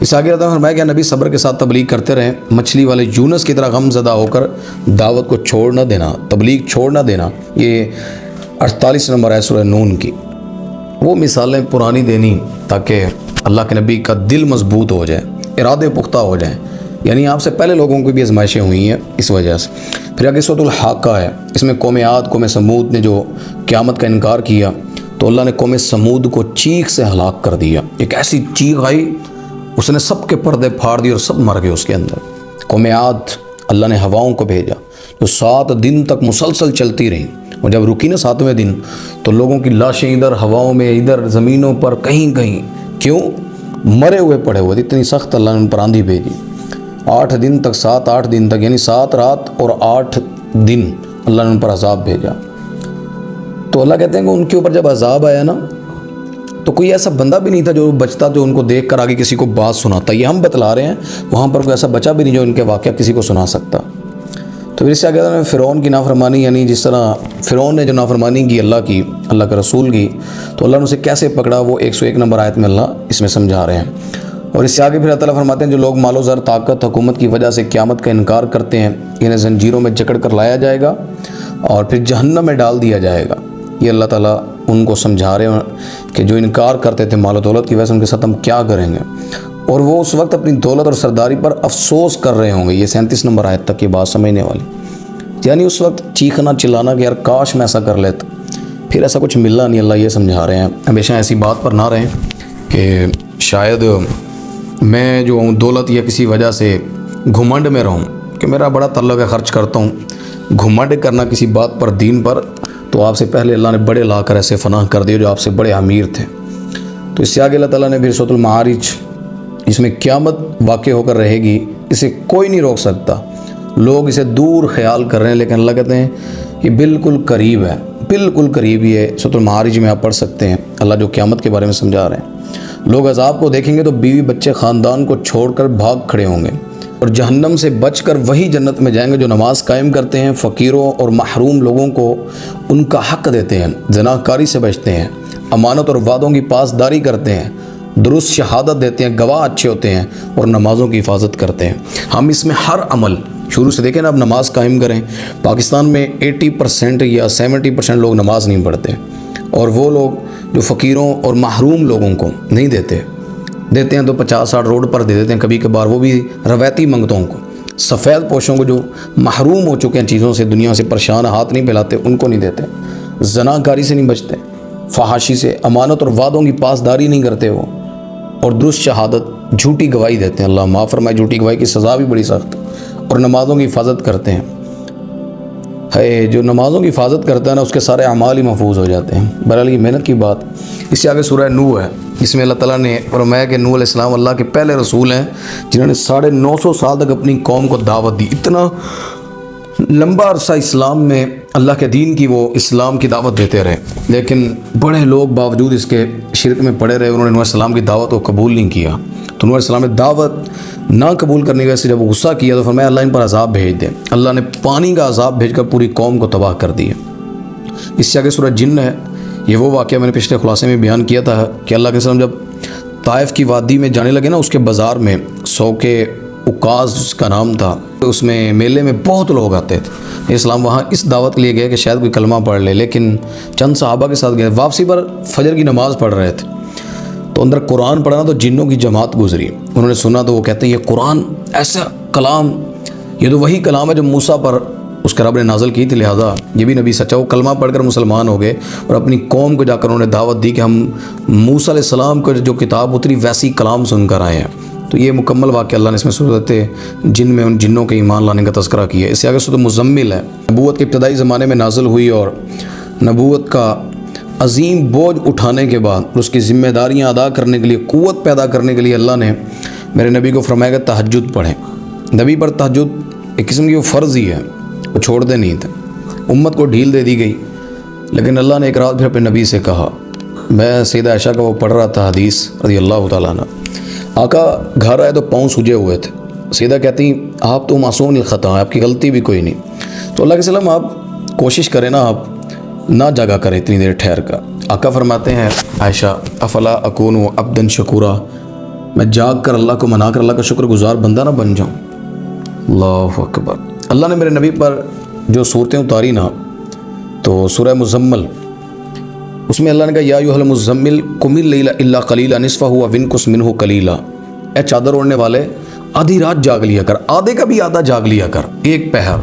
اس آگے رہتا ہے فرمایا کہ نبی صبر کے ساتھ تبلیغ کرتے رہیں، مچھلی والے یونس کی طرح غم زدہ ہو کر دعوت کو چھوڑ نہ دینا، تبلیغ چھوڑ نہ دینا۔ یہ 48 نمبر ہے سورہ نون کی۔ وہ مثالیں پرانی دینی تاکہ اللہ کے نبی کا دل مضبوط ہو جائے، ارادے پختہ ہو جائیں، یعنی آپ سے پہلے لوگوں کی بھی آزمائشیں ہوئی ہیں اس وجہ سے۔ پھر آگے سورۃ الحاقہ ہے، اس میں قوم عاد قوم سمود نے جو قیامت کا انکار کیا تو اللہ نے قوم سمود کو چیخ سے ہلاک کر دیا۔ ایک ایسی چیخ آئی، اس نے سب کے پردے پھاڑ دیے اور سب مر گئے اس کے اندر۔ قوم عاد اللہ نے ہواؤں کو بھیجا جو 7 دن تک مسلسل چلتی رہیں، اور جب رکی نا 7ویں دن تو لوگوں کی لاشیں ادھر ہواؤں میں، ادھر زمینوں پر، کہیں کہیں، کیوں؟ مرے ہوئے پڑے ہوئے، اتنی سخت اللہ نے ان پر آندھی بھیجی۔ 8 دن تک، 7-8 دن تک، یعنی 7 رات اور 8 دن اللہ نے ان پر عذاب بھیجا۔ تو اللہ کہتے ہیں کہ ان کے اوپر جب عذاب آیا نا تو کوئی ایسا بندہ بھی نہیں تھا جو بچتا جو ان کو دیکھ کر آگے کسی کو بات سناتا۔ یہ ہم بتلا رہے ہیں، وہاں پر کوئی ایسا بچہ بھی نہیں جو ان کے واقعہ کسی کو سنا سکتا۔ تو پھر اس سے آگے فرعون کی نافرمانی، یعنی جس طرح فرعون نے جو نافرمانی کی اللہ کی، اللہ کے رسول کی، تو اللہ نے اسے کیسے پکڑا، وہ 101 نمبر آیت میں اللہ اس میں سمجھا رہے ہیں۔ اور اس سے آگے پھر اللہ تعالیٰ فرماتے ہیں جو لوگ مال و زر، طاقت، حکومت کی وجہ سے قیامت کا انکار کرتے ہیں، انہیں زنجیروں میں جکڑ کر لایا جائے گا اور پھر جہنم میں ڈال دیا جائے گا۔ یہ اللہ تعالیٰ ان کو سمجھا رہے ہیں کہ جو انکار کرتے تھے مال و دولت کی وجہ سے، ان کے ساتھ ہم کیا کریں گے، اور وہ اس وقت اپنی دولت اور سرداری پر افسوس کر رہے ہوں گے۔ یہ 37 نمبر آیت تک یہ بات سمجھنے والی، یعنی اس وقت چیخنا چلانا کہ یار کاش میں ایسا کر لیتا، پھر ایسا کچھ ملنا نہیں۔ اللہ یہ سمجھا رہے ہیں ہمیشہ ایسی بات پر نہ رہیں کہ شاید میں جو ہوں دولت یا کسی وجہ سے گھمنڈ میں رہوں کہ میرا بڑا تعلق ہے، خرچ کرتا ہوں۔ گھمنڈ کرنا کسی بات پر، دین پر، تو آپ سے پہلے اللہ نے بڑے لا کر ایسے فنا کر دیے جو آپ سے بڑے امیر تھے۔ تو اس سے آگے اللہ تعالیٰ نے پھر سورۃ المعارج، اس میں قیامت واقع ہو کر رہے گی، اسے کوئی نہیں روک سکتا۔ لوگ اسے دور خیال کر رہے ہیں، لیکن اللہ کہتے ہیں یہ بالکل قریب ہے، بالکل قریب ہی ہے۔ سورۃ المعارج میں آپ پڑھ سکتے ہیں اللہ جو قیامت کے بارے میں سمجھا رہے ہیں۔ لوگ عذاب کو دیکھیں گے تو بیوی بچے خاندان کو چھوڑ کر بھاگ کھڑے ہوں گے، اور جہنم سے بچ کر وہی جنت میں جائیں گے جو نماز قائم کرتے ہیں، فقیروں اور محروم لوگوں کو ان کا حق دیتے ہیں، زناکاری سے بچتے ہیں، امانت اور وعدوں کی پاسداری کرتے ہیں، درست شہادت دیتے ہیں، گواہ اچھے ہوتے ہیں اور نمازوں کی حفاظت کرتے ہیں۔ ہم اس میں ہر عمل شروع سے دیکھیں نا، اب نماز قائم کریں۔ پاکستان میں 80% یا 70% لوگ نماز نہیں پڑھتے، اور وہ لوگ جو فقیروں اور محروم لوگوں کو نہیں دیتے ہیں تو 50-60 روڈ پر دے دیتے ہیں، کبھی کبھار وہ بھی روایتی منگتوں کو، سفید پوشوں کو جو محروم ہو چکے ہیں چیزوں سے، دنیا سے پریشان، ہاتھ نہیں پھیلاتے، ان کو نہیں دیتے، زناکاری سے نہیں بچتے، فحاشی سے، امانت اور وعدوں کی پاسداری نہیں کرتے وہ، اور درست شہادت، جھوٹی گواہی دیتے ہیں۔ اللہ معاف فرمائے، جھوٹی گواہی کی سزا بھی بڑی سخت، اور نمازوں کی حفاظت کرتے ہیں۔ ہے جو نمازوں کی حفاظت کرتا ہے نا، اس کے سارے اعمال ہی محفوظ ہو جاتے ہیں۔ بہرحال یہ محنت کی بات۔ اس سے آگے سورہ نوح ہے، اس میں اللہ تعالیٰ نے فرمایا کہ نوح علیہ السلام اللہ کے پہلے رسول ہیں جنہوں نے 950 سال تک اپنی قوم کو دعوت دی۔ اتنا لمبا عرصہ اسلام میں اللہ کے دین کی، وہ اسلام کی دعوت دیتے رہے، لیکن بڑے لوگ باوجود اس کے شرک میں پڑے رہے، انہوں نے نوح علیہ السلام کی دعوت کو قبول نہیں کیا۔ تو نوح علیہ السلام نے دعوت نہ قبول کرنے کی وجہ سے جب غصہ کیا تو فرمایا اللہ ان پر عذاب بھیج دے۔ اللہ نے پانی کا عذاب بھیج کر پوری قوم کو تباہ کر دیا۔ اس سے آگے سورہ جن ہے، یہ وہ واقعہ میں نے پچھلے خلاصے میں بیان کیا تھا کہ اللہ کے وسلم جب طائف کی وادی میں جانے لگے نا، اس کے بازار میں سوق اکاز اس کا نام تھا، اس میں میلے میں بہت لوگ آتے تھے۔ اسلام وہاں اس دعوت کے لیے گئے کہ شاید کوئی کلمہ پڑھ لے، لیکن چند صحابہ کے ساتھ گئے، واپسی پر فجر کی نماز پڑھ رہے تھے تو اندر قرآن پڑھنا تو جنوں کی جماعت گزری، انہوں نے سنا تو وہ کہتے ہیں یہ قرآن ایسا کلام، یہ تو وہی کلام ہے جو موسیٰ پر اس کے رب نے نازل کی تھی، لہذا یہ بھی نبی سچا۔ وہ کلمہ پڑھ کر مسلمان ہو گئے اور اپنی قوم کو جا کر انہوں نے دعوت دی کہ ہم موسیٰ علیہ السلام کو جو کتاب اتری ویسی کلام سن کر آئے ہیں۔ تو یہ مکمل واقعہ اللہ نے اس میں صورت جن میں ان جنوں کے ایمان لانے کا تذکرہ کیا ہے۔ اس سے آگے صورت مزمل ہے، نبوت کے ابتدائی زمانے میں نازل ہوئی، اور نبوت کا عظیم بوجھ اٹھانے کے بعد اس کی ذمہ داریاں ادا کرنے کے لیے، قوت پیدا کرنے کے لیے اللہ نے میرے نبی کو فرمایا کہ تہجد پڑھیں۔ نبی پر تہجد ایک قسم کی وہ فرض ہی ہے، وہ چھوڑتے نہیں تھے، امت کو ڈھیل دے دی گئی، لیکن اللہ نے ایک رات پھر اپنے نبی سے کہا، میں سیدہ عائشہ کا وہ پڑھ رہا تھا حدیث رضی اللہ تعالیٰ عنہ، آقا گھر آئے تو پاؤں سوجے ہوئے تھے، سیدہ کہتی آپ تو معصوم الخطا ہیں، آپ کی غلطی بھی کوئی نہیں، تو اللہ کے سلام آپ کوشش کریں نا، آپ نہ جگہ کریں اتنی دیر ٹھہر کر۔ آقا فرماتے ہیں عائشہ افلا اکون عبدا شکورا، میں جاگ کر اللہ کو منا کر اللہ کا شکر گزار بندہ نہ بن جاؤں. اللہ اکبر. اللہ نے میرے نبی پر جو صورتیں اتاری نا، تو سورہ مزمل، اس میں اللہ نے کہا یا ایھا المزمل قم اللیل الا قلیلا نصفہ وانقص منہ قلیلا. اے چادر اوڑھنے والے آدھی رات جاگ لیا کر، آدھے کا بھی آدھا جاگ لیا کر، ایک پہر.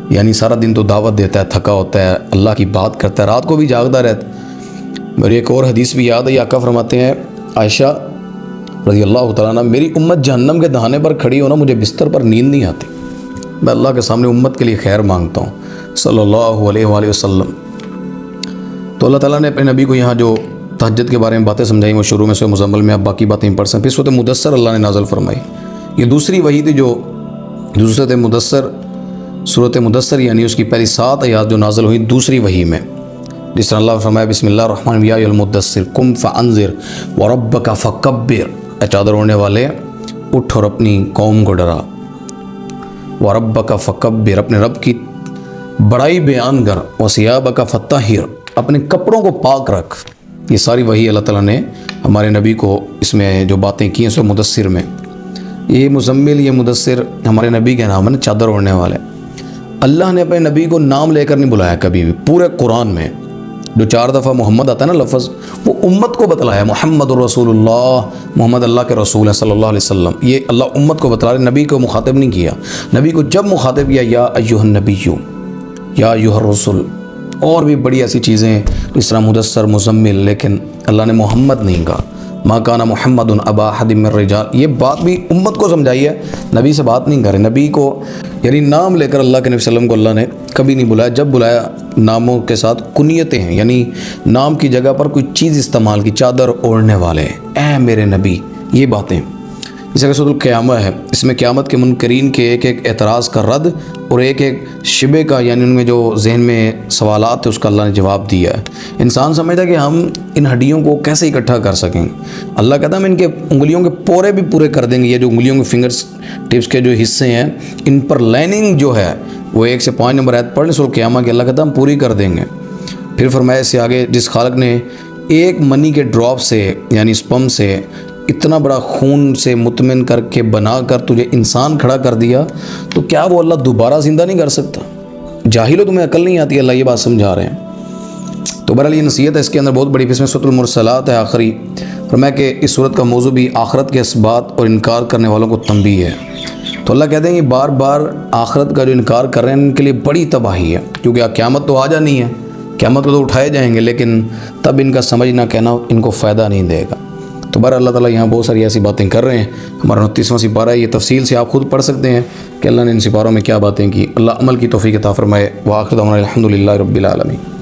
یعنی سارا دن تو دعوت دیتا ہے، تھکا ہوتا ہے، اللہ کی بات کرتا ہے، رات کو بھی جاگتا رہتا. میری ایک اور حدیث بھی یاد ہے، آقا فرماتے ہیں عائشہ رضی اللہ تعالیٰ عنہ، میری امت جہنم کے دہانے پر کھڑی ہونا مجھے بستر پر نیند نہیں آتی. میں اللہ کے سامنے امت کے لیے خیر مانگتا ہوں صلی اللہ علیہ وآلہ وسلم. تو اللہ تعالیٰ نے اپنے نبی کو یہاں جو تہجد کے بارے میں باتیں سمجھائیں وہ شروع میں سے مزمل میں، اب باقی باتیں پڑھ سکیں. پھر صورت مدثر اللہ نے نازل فرمائی. یہ دوسری وحی تھی جو صورت مدثر، صورت مدثر یعنی اس کی پہلی 7 آیات جو نازل ہوئی دوسری وحی میں. جس طرح اللہ نے فرمایا بسم اللہ الرحمن الرحیم یا ایھا المدثر قم فانذر وربک فکبر. اے چادر اوڑھنے والے اٹھ اور اپنی قوم کو ڈرا. وربک فکبر، اپنے رب کی بڑائی بیان کر. وثیابک فطہر، اپنے کپڑوں کو پاک رکھ. یہ ساری وحی اللہ تعالیٰ نے ہمارے نبی کو اس میں جو باتیں کی ہیں سو مدثر میں. یہ مزمل، یہ مدثر ہمارے نبی کے نام ہے نا، چادر اوڑھنے والے. اللہ نے اپنے نبی کو نام لے کر نہیں بلایا کبھی بھی. پورے قرآن میں جو 4 دفعہ محمد آتا ہے نا لفظ، وہ امت کو بتلایا محمد الرسول اللہ، محمد اللہ کے رسول ہیں صلی اللہ علیہ وسلم. یہ اللہ امت کو بتلا رہے، نبی کو مخاطب نہیں کیا. نبی کو جب مخاطب کیا یا ایھا النبی یا ایھا الرسول، اور بھی بڑی ایسی چیزیں اس طرح مدثر، مزمل، لیکن اللہ نے محمد نہیں کہا. ما کان محمد ابا احد من الرجال. یہ بات بھی امت کو سمجھائی ہے، نبی سے بات نہیں کرے. نبی کو یعنی نام لے کر اللہ کے نبی صلی اللہ علیہ وسلم کو اللہ نے کبھی نہیں بلایا. جب بلایا ناموں کے ساتھ کنیتیں ہیں، یعنی نام کی جگہ پر کوئی چیز استعمال کی. چادر اوڑھنے والے، اے میرے نبی، یہ باتیں. اس طرح سورۃ القیامہ ہے، اس میں قیامت کے منکرین کے ایک ایک اعتراض کا رد اور ایک ایک شبے کا، یعنی ان میں جو ذہن میں سوالات ہیں اس کا اللہ نے جواب دیا ہے. انسان سمجھتا ہے کہ ہم ان ہڈیوں کو کیسے اکٹھا کر سکیں. اللہ کہتا ہے ہم ان کے انگلیوں کے پورے بھی پورے کر دیں گے. یہ جو انگلیوں کے فنگرز ٹپس کے جو حصے ہیں، ان پر لائننگ جو ہے وہ 1 سے 5 نمبر آیت پڑھ لیں سورۃ القیامہ کی. اللہ کہتا ہے ہم پوری کر دیں گے. پھر فرمایا اس سے آگے، جس خالق نے ایک منی کے ڈراپ سے یعنی سپم سے اتنا بڑا خون سے مطمئن کر کے بنا کر تجھے انسان کھڑا کر دیا، تو کیا وہ اللہ دوبارہ زندہ نہیں کر سکتا؟ جاہلو، تمہیں عقل نہیں آتی. اللہ یہ بات سمجھا رہے ہیں. تو بہرحال یہ نصیحت ہے، اس کے اندر بہت بڑی. اس میں سورۃ المرسلات ہے آخری. فرمایا کہ اس صورت کا موضوع بھی آخرت کے اسبات اور انکار کرنے والوں کو تنبیہ ہے. تو اللہ کہتے ہیں کہ بار بار آخرت کا جو انکار کر رہے ہیں ان کے لیے بڑی تباہی ہے، کیونکہ قیامت تو آ جانی ہے، قیامت کو تو اٹھائے جائیں گے، لیکن تب ان کا سمجھنا کہنا ان کو فائدہ نہیں دے گا. تو بہر اللہ تعالیٰ یہاں بہت ساری ایسی باتیں کر رہے ہیں. ہمارا 29واں سپارہ ہے، یہ تفصیل سے آپ خود پڑھ سکتے ہیں کہ اللہ نے ان سپاروں میں کیا باتیں کی. اللہ عمل کی توفیق عطا فرمائے. وآخر دعوانا الحمد للہ رب العالمین.